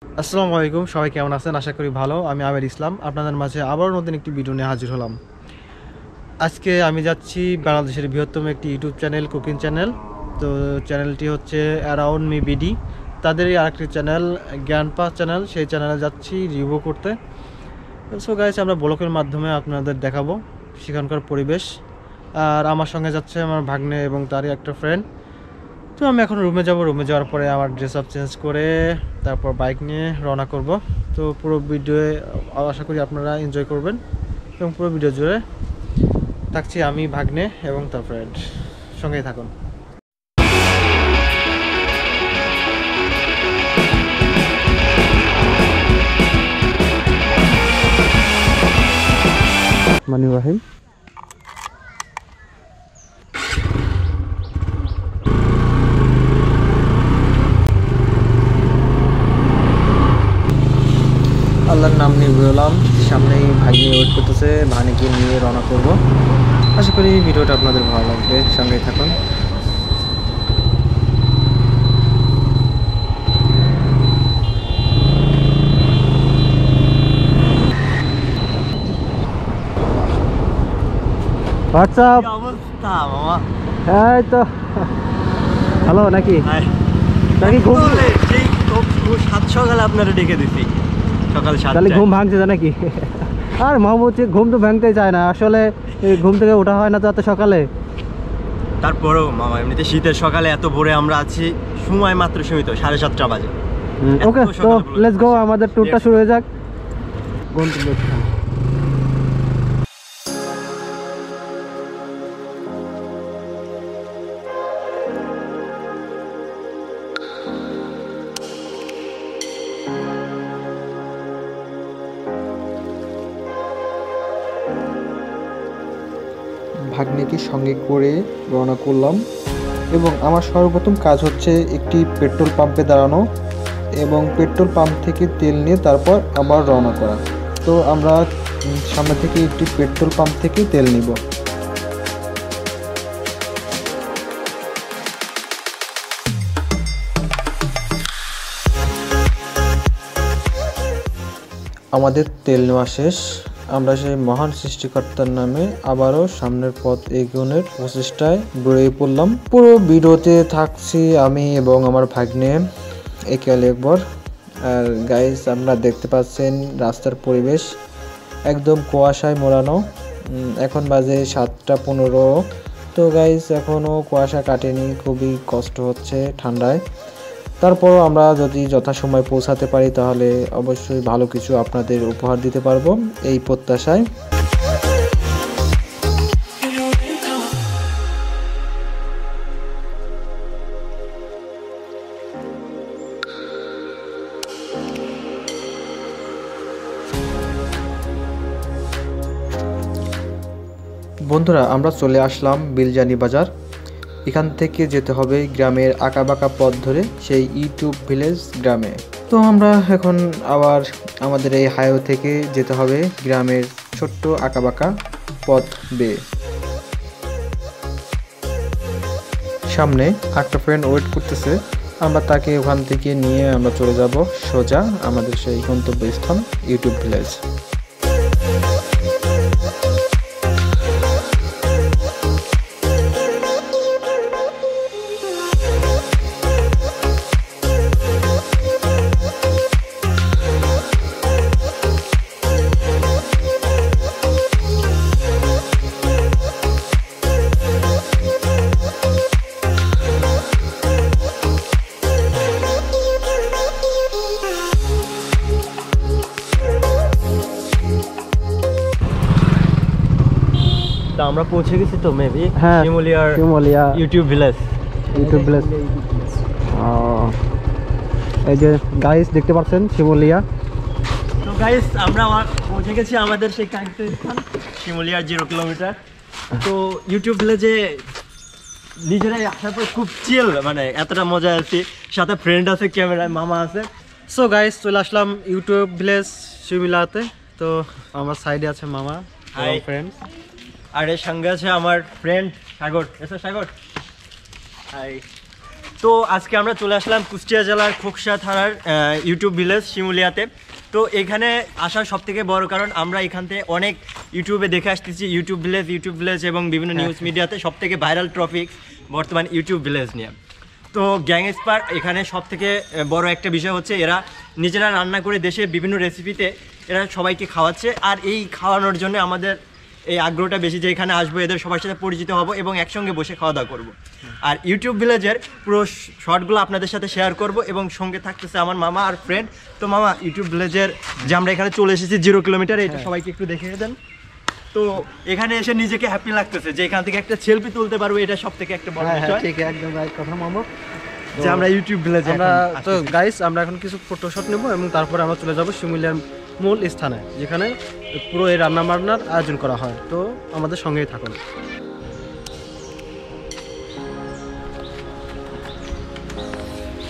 আসসালামু আলাইকুম, সবাই কেমন আছেন? আশা করি ভালো। আমি আমির ইসলাম আপনাদের মাঝে আবারও নতুন একটি ভিডিও নিয়ে হাজির হলাম। আজকে আমি যাচ্ছি বাংলাদেশের বৃহত্তম একটি ইউটিউব চ্যানেল, কুকিং চ্যানেল। তো চ্যানেলটি হচ্ছে অ্যারাউন্ড মি বিডি। তাদেরই আরেকটি চ্যানেল জ্ঞানপা চ্যানেল, সেই চ্যানেলে যাচ্ছি রিভিউ করতে। সো গাইস, আমরা ব্লগের মাধ্যমে আপনাদের দেখাবো সেখানকার পরিবেশ। আর আমার সঙ্গে যাচ্ছে আমার ভাগ্নে এবং তারই একটা ফ্রেন্ড। তো আমি এখন রুমে যাব। রুমে যাওয়ার পরে আমার ড্রেস আপ চেঞ্জ করে তারপর বাইক নিয়ে রওনা করব। তো পুরো ভিডিওয়ে আশা করি আপনারা এনজয় করবেন এবং পুরো ভিডিও জুড়ে থাকছি আমি, ভাগ্নে এবং তার ফ্রেন্ড। সঙ্গেই থাকুন। মানি রাহিম, আল্লাহর নাম নিয়ে বেরোলাম। সামনেই ভাগ্নি ওয়েট করতেছে, ভাগ্নিকে নিয়ে রওনা করব। আশা করি ভিডিওটা আপনাদের ভালো লাগবে, সঙ্গেই থাকুন। হোয়াটসঅ্যাপ অবস্থা মামা? এই তো হ্যালো নাকি নাকি ঘুম সাত সকালে আপনারা ডেকে দিছি, সকাল তাহলে 7টায়। ঘুম ভাঙছে না নাকি? আর মাহমুদ ঘুম তো ভাঙতেই চায় না আসলে, ঘুম থেকে ওঠা হয় না তো এত সকালে। তারপরেও মামা এমনিতে শীতের সকালে এত ভোরে আমরা আছি, সময় মাত্র সীমিত, 7:30 বাজে। ওকে, তো লেটস গো, আমাদের ট্যুরটা শুরু হয়ে যাক। গন্তব্যস্থান ভাগ্নেকে সঙ্গে করে রওনা করলাম এবং আমার সর্বপ্রথম কাজ হচ্ছে একটি পেট্রোল পাম্পে দাঁড়ানো এবং পেট্রোল পাম্প থেকে তেল নিয়ে তারপর আবার রওনা করা। তো আমরা সামনে থেকে একটি পেট্রোল পাম্প থেকে তেল নিব। আমাদের তেল নেওয়া শেষ। আমরা সেই মহান সৃষ্টিকর্তার নামে আবারও সামনের পথ এগোনোর প্রচেষ্টায় বেরিয়ে পড়লাম। পুরো ভিডিওতে থাকছি আমি এবং আমার ভাগ্নে একে আকবর। আর গাইস, আপনারা দেখতে পাচ্ছেন রাস্তার পরিবেশ একদম কুয়াশায় মোড়ানো। এখন বাজে 7:15। তো গাইস, এখনও কুয়াশা কাটেনি, খুবই কষ্ট হচ্ছে ঠান্ডায়। তারপরও আমরা যদি যথাসময়ে পৌঁছাতে পারি তাহলে অবশ্যই ভালো কিছু আপনাদের উপহার দিতে পারবো, এই প্রত্যাশায়। বন্ধুরা, আমরা চলে আসলাম বিলজানি বাজার। এখান থেকে যেতে হবে গ্রামের আঁকাবাঁকা পথ ধরে সেই ইউটিউব ভিলেজ গ্রামে। তো আমরা এখন আবার আমাদের এই হাইওয়ে থেকে যেতে হবে গ্রামের ছোট্ট আঁকাবাঁকা পথ বেয়ে। সামনে একটা ফ্রেন্ড ওয়েট করতেছে, আমরা তাকে ওখান থেকে নিয়ে আমরা চলে যাব সোজা আমাদের সেই গন্তব্যস্থান ইউটিউব ভিলেজ। আমরা পৌঁছে গেছি তো মেবি হ্যাঁ, শিমুলিয়া ইউটিউব ভিলেজ। এই যে গাইস দেখতে পাচ্ছেন শিমুলিয়া। তো গাইস, আমরা পৌঁছে গেছি আমাদের সেই কাঙ্ক্ষিত স্থান শিমুলিয়ার 0 কিলোমিটার। তো ইউটিউব ভিলেজে নিজেরাই আসার পর খুব চিল, মানে এতটা মজা আছে, সাথে ফ্রেন্ড আছে, ক্যামেরায় মামা আছে। সো গাইস, চলে আসলাম ইউটিউব ভিলেজ শিমুলিয়াতে। তো আমার সাইডে আছে মামা আর ফ্রেন্ড, আর এর সঙ্গে আছে আমার ফ্রেন্ড সাগর। এসে সাগর, হাই। তো আজকে আমরা চলে আসলাম কুষ্টিয়া জেলার খোকসা থানার ইউটিউব ভিলেজ শিমুলিয়াতে। তো এখানে আসার সব থেকে বড় কারণ আমরা এখান থেকে অনেক ইউটিউবে দেখে আসতেছি ইউটিউব ভিলেজ এবং বিভিন্ন নিউজ মিডিয়াতে সব থেকে ভাইরাল টপিক বর্তমান ইউটিউব ভিলেজ নিয়ে। তো গ্যাংস্পার এখানে সব থেকে বড় একটা বিষয় হচ্ছে এরা নিজেরা রান্না করে দেশের বিভিন্ন রেসিপিতে এরা সবাইকে খাওয়াচ্ছে। আর এই খাওয়ানোর জন্য আমাদের এই আগ্রহটা বেশি যে এখানে আসবো, এদের সবার সাথে পরিচিত হব এবং একসঙ্গে বসে খাওয়া দাওয়া করবো। আর ইউটিউব ভিলেজের পুরো শর্টগুলো আপনাদের সাথে শেয়ার করব এবং সঙ্গে থাকতেছে আমার মামা আর ফ্রেন্ড। তো মামা, ইউটিউব ভিলেজের যে আমরা এখানে চলে এসেছি 0 কিলোমিটার, এটা সবাইকে একটু দেখিয়ে দেন। তো এখানে এসে নিজেকে হ্যাপি লাগতেছে যে এখান থেকে একটা সেলফি তুলতে পারবো, এটা সব থেকে একটা বড় বিষয়। ঠিক একদম রাইট কথা মামা, যে আমরা ইউটিউব ভিলেজে আমরা তো গাইস আমরা এখন কিছু ফটোশট নেব এবং তারপরে আমরা চলে যাব শিমুলিয়ার মূল স্থানে যেখানে পুরো এই রান্না বান্নার আয়োজন করা হয়। তো আমাদের সঙ্গেই থাকুন।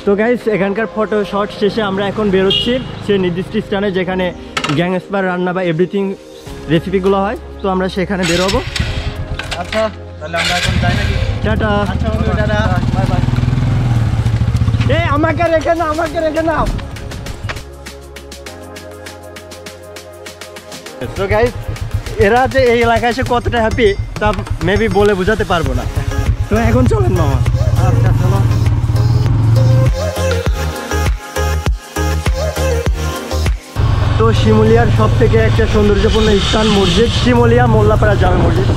তো গাইস, এখানকার ফটো শট শেষে আমরা এখন বেরোচ্ছি সেই নির্দিষ্ট স্থানে যেখানে গ্যাংস্পার রান্না বা এভরিথিং রেসিপিগুলো হয়। তো আমরা সেখানে বেরোবো। আচ্ছা, তাহলে আমরা এখন যাই নাকি? টাটা। আচ্ছা বন্ধু, টাটা, বাই বাই। এই আমাকে রেখে নাও। তো গাইস, এরা যে এই এলাকায় এসে কতটা হ্যাপি তা মেবি বলে বোঝাতে পারবো না। তো এখন চলেন মামা। আচ্ছা চলো। তো শিমুলিয়ার সব থেকে একটা সৌন্দর্যপূর্ণ স্থান মসজিদ, শিমুলিয়া মোল্লাপাড়া জামে মসজিদ।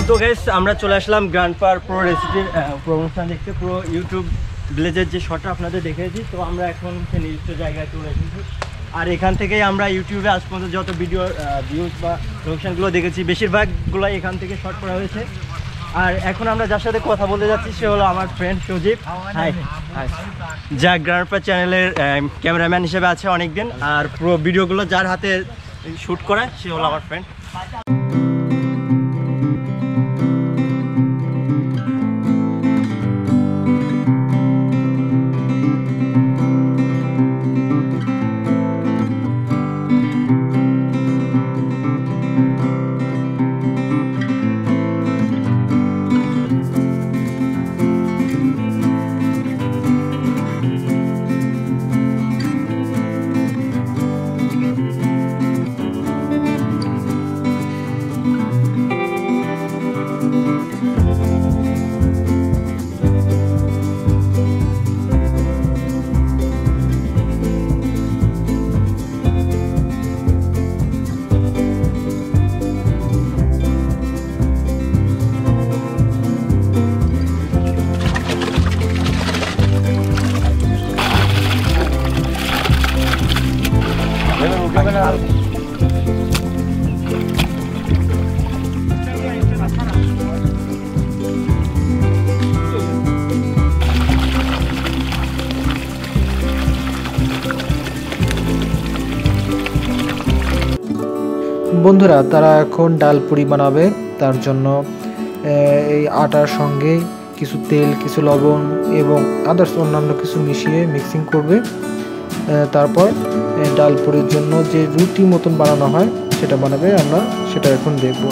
তো গাইস, আমরা চলে আসলাম গ্র্যান্ডপার প্রো রেসিপির প্রমোশন দেখতে। পুরো ইউটিউব ভিলেজের যে শটটা আপনাদের দেখেছি, তো আমরা এখন সেই নির্দিষ্ট জায়গায় চলে এসেছি। আর এখান থেকেই আমরা ইউটিউবে আজ পর্যন্ত যত ভিডিও ভিউজ বা প্রমোশনগুলো দেখেছি বেশিরভাগগুলো এখান থেকে শট করা হয়েছে। আর এখন আমরা যার সাথে কথা বলতে যাচ্ছি সে হলো আমার ফ্রেন্ড সজীব, যা গ্র্যান্ডপার চ্যানেলের ক্যামেরাম্যান হিসেবে আছে অনেকদিন। আর পুরো ভিডিওগুলো যার হাতে শ্যুট করা সে হলো আমার ফ্রেন্ড। বন্ধুরা, তারা এখন ডাল পুরি বানাবে। তার জন্য এই আটার সঙ্গে কিছু তেল, কিছু লবণ এবং আদার্স অন্যান্য কিছু মিশিয়ে মিক্সিং করবে। তারপর ডাল পুরির জন্য যে রুটি মতন বানানো হয় সেটা বানাবে। আমরা সেটা এখন দেখব।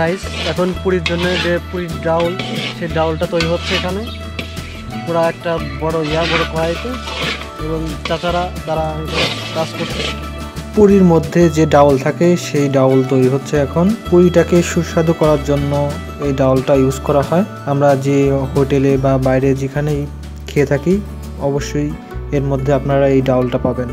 গাইস, এখন পুরীর জন্য যে পুরীর ডাউল, সেই ডাউলটা তৈরি হচ্ছে এখানে পুরো একটা বড় কড়াইতে, এবং চাচারা তারা কাজ করছে। পুরির মধ্যে যে ডাউল থাকে সেই ডাউল তৈরি হচ্ছে এখন। পুরিটাকে সুস্বাদু করার জন্য এই ডাউলটা ইউজ করা হয়। আমরা যে হোটেলে বা বাইরে যেখানেই খেয়ে থাকি অবশ্যই এর মধ্যে আপনারা এই ডাউলটা পাবেন।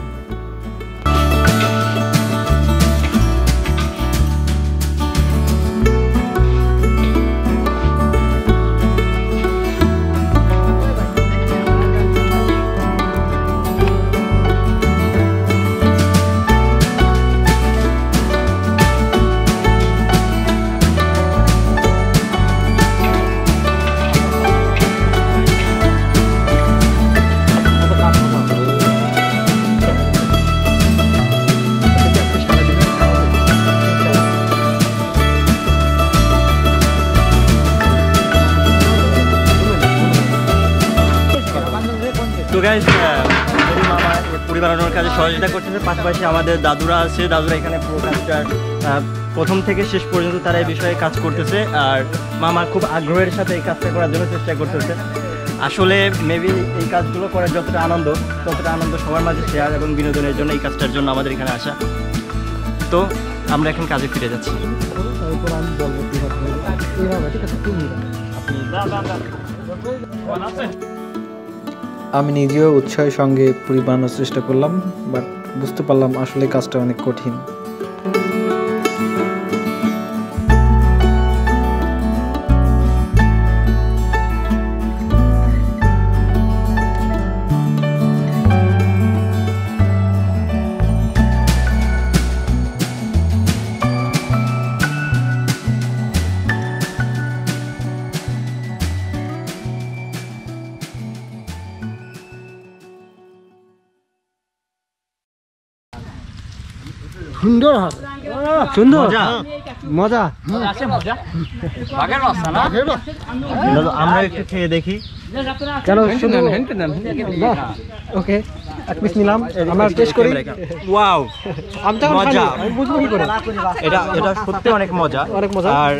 তো গাইস মামা পুরি বানানোর কাজে সহযোগিতা করতেছে, পাশাপাশি আমাদের দাদুরা আছে, দাদুরা এখানে পুরো কাজটা প্রথম থেকে শেষ পর্যন্ত তারা এই বিষয়ে কাজ করতেছে। আর মামা খুব আগ্রহের সাথে এই কাজটা করার জন্য চেষ্টা করতেছে। আসলে মেবি এই কাজগুলো করার যতটা আনন্দ সবার মাঝে শেয়ার এবং বিনোদনের জন্য এই কাজটার জন্য আমাদের এখানে আসা। তো আমরা এখন কাজে ফিরে যাচ্ছি। আমি নিজেও উৎসাহের সঙ্গে পুরি বানানোর চেষ্টা করলাম, বাট বুঝতে পারলাম আসলে কাজটা অনেক কঠিন। সুন্দর সুন্দর মজা আমরা একটু খেয়ে দেখি কেন ওকে এক পিস নিলাম, আমরা টেস্ট করি। ওয়াও, আমি তো মজা। আমি বুঝবো কি করে। এটা সত্যি অনেক মজা, অনেক মজা। আর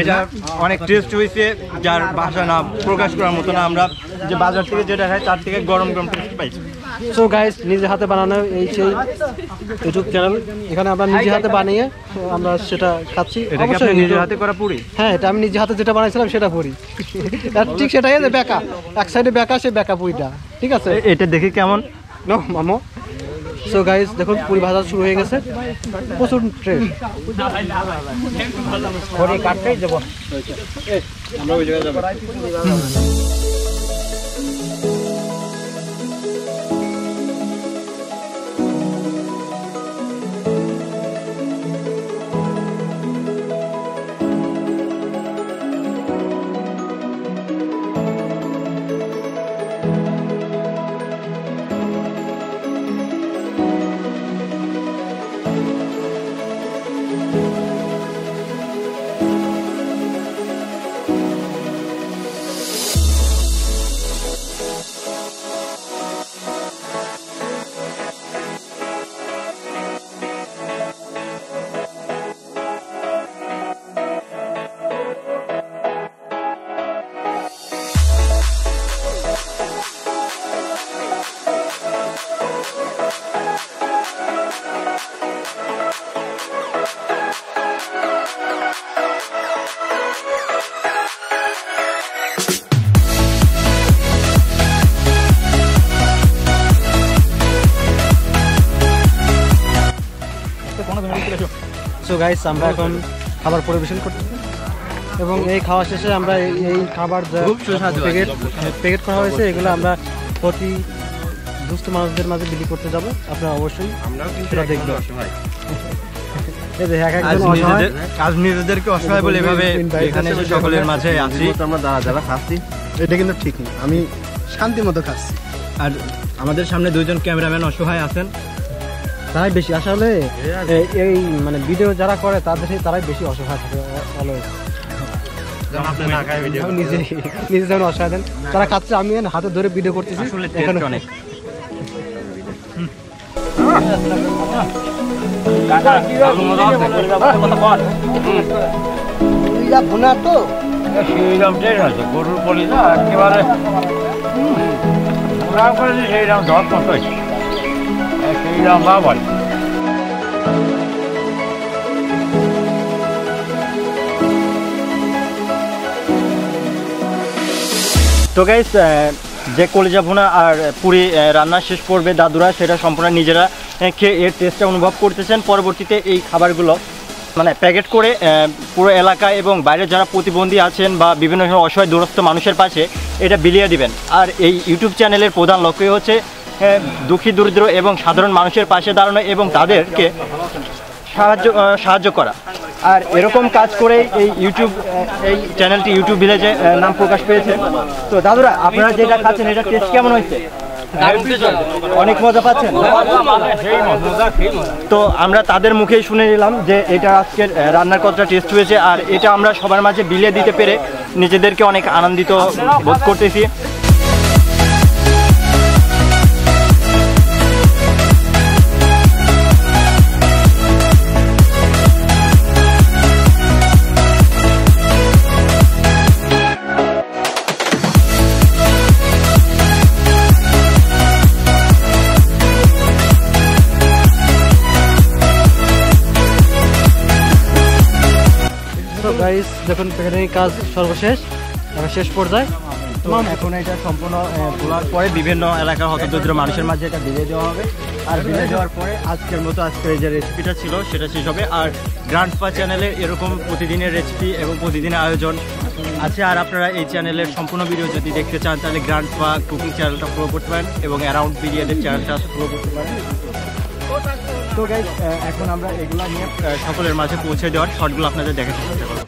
এটা অনেক টেস্ট হয়েছে, যার ভাষা না প্রকাশ করার মতো না। আমরা যে বাজার থেকে যেটা খাই তার থেকে গরম গরম টেস্ট পাইছি। সো গাইস, নিজে হাতে বানানো এই সেই ইউটিউব চ্যানেল, এখানে আমরা নিজে হাতে বানিয়ে আমরা সেটা খাচ্ছি। এটা কি আপনি নিজের হাতে করা পুরি? হ্যাঁ, এটা আমি নিজে হাতে যেটা বানাইছিলাম সেটা পুরি। ঠিক সেটাই আছে, বেকা এক সাইডে বেকা, সে বেকা পুরিটা। ঠিক আছে, এটা দেখি কেমন। নো মামো। সো গাইস, দেখুন পুরি ভাজা শুরু হয়ে গেছে, প্রচুর ট্রেন। কাটতেই যাবো আমরা ওই জায়গায় যাবো। সো গাইস, আমরা এখন খাবার পরিবেশন করতেছি এবং এই খাওয়া শেষে আমরা এই খাবার প্যাকেট করা হয়েছে এগুলো আমরা প্রতি দুস্থ মানুষদের মাঝে বিলি করতে যাব। আপনারা অবশ্যই সেটা দেখবেন। আজ নিজেদেরকে অসহায় বলে এভাবে এখানে এসে সকলের মাঝে আছি। আমরা যারা খাচ্ছি এটা কিন্তু ঠিক নেই, আমি শান্তি মতো খাচ্ছি। আর আমাদের সামনে দুইজন ক্যামেরাম্যান অসহায় আছেন। তারাই বেশি আসলে এই মানে ভিডিও যারা করে তারাই বেশি অসহায় থাকে। নিজে যেমন অসহায় দেন, তারা খাচ্ছে, আমি হাতে ধরে ভিডিও করতেছি। অনেক গরুর পলিটা একেবারে সেইরকম ধর কত সেইরকম বাবা তো গাইস যে কলিজা ভুনা আর পুরি রান্না শেষ করবে দাদুরা, সেটা সম্পূর্ণ নিজেরা খেয়ে এর টেস্টটা অনুভব করতেছেন। পরবর্তীতে এই খাবারগুলো মানে প্যাকেট করে পুরো এলাকা এবং বাইরে যারা প্রতিবন্ধী আছেন বা বিভিন্ন অসহায় দূরস্থ মানুষের পাশে এটা বিলিয়ে দিবেন। আর এই ইউটিউব চ্যানেলের প্রধান লক্ষ্যই হচ্ছে দুঃখী দরিদ্র এবং সাধারণ মানুষের পাশে দাঁড়ানো এবং তাদেরকে সাহায্য করা। আর এরকম কাজ করে এই চ্যানেলটি ইউটিউব ভিলেজে নাম প্রকাশ পেয়েছে। তো দাদুরা, আপনারা যেটা খাচ্ছেন এটা টেস্ট কেমন হয়েছে? অনেক মজা পাচ্ছেন? তো আমরা তাদের মুখেই শুনে নিলাম যে এটা আজকের রান্নার কতটা টেস্ট হয়েছে, আর এটা আমরা সবার মাঝে বিলিয়ে দিতে পেরে নিজেদেরকে অনেক আনন্দিত বোধ করতেছি। তো গাইস দেখুন প্যাকেটিং কাজ সর্বশেষ, শেষ পর্যায়ে। তো এখন এটা সম্পূর্ণ তোলার পরে বিভিন্ন এলাকার হতদরিদ্র মানুষের মাঝে এটা বিলিয়ে দেওয়া হবে। আর বিলিয়ে দেওয়ার পরে আজকের যে রেসিপিটা ছিল সেটা শেষ হবে। আর গ্র্যান্ডপা চ্যানেলে এরকম প্রতিদিনের রেসিপি এবং প্রতিদিনের আয়োজন আছে। আর আপনারা এই চ্যানেলের সম্পূর্ণ ভিডিও যদি দেখতে চান তাহলে গ্র্যান্ডপা কুকিং চ্যানেলটা ফলো করতে পারেন এবং অ্যারাউন্ড বিরিয়ানির চ্যানেলটা ফলো করতে পারেন। তো গাইস এখন আমরা এগুলো নিয়ে সকলের মাঝে পৌঁছে দেওয়ার শর্টগুলো আপনাদের দেখাতে চেষ্টা করব।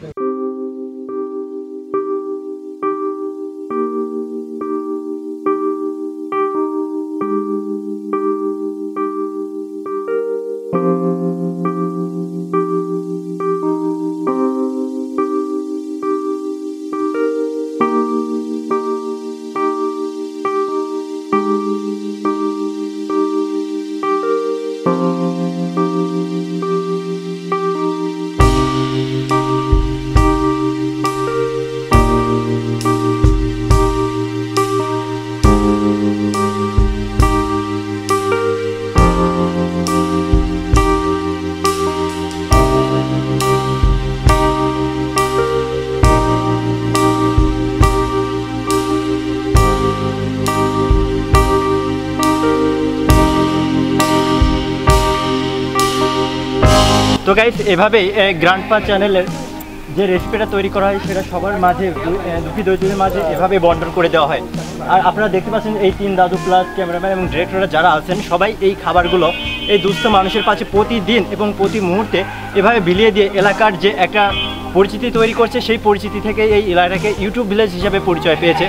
তো গাইস এভাবেই গ্র্যান্ডপা চ্যানেলের যে রেসিপিটা তৈরি করা হয় সেটা সবার মাঝে দুঃখী দরিদ্রদের মাঝে এভাবে বন্টন করে দেওয়া হয়। আর আপনারা দেখতে পাচ্ছেন এই 3 দাদু প্লাস ক্যামেরাম্যান এবং ডিরেক্টররা যারা আছেন সবাই এই খাবারগুলো এই দুস্থ মানুষের পাশে প্রতিদিন এবং প্রতি মুহূর্তে এভাবে বিলিয়ে দিয়ে এলাকার যে একটা পরিচিতি তৈরি করছে, সেই পরিচিতি থেকে এই এলাকাকে ইউটিউব ভিলেজ হিসাবে পরিচয় পেয়েছে।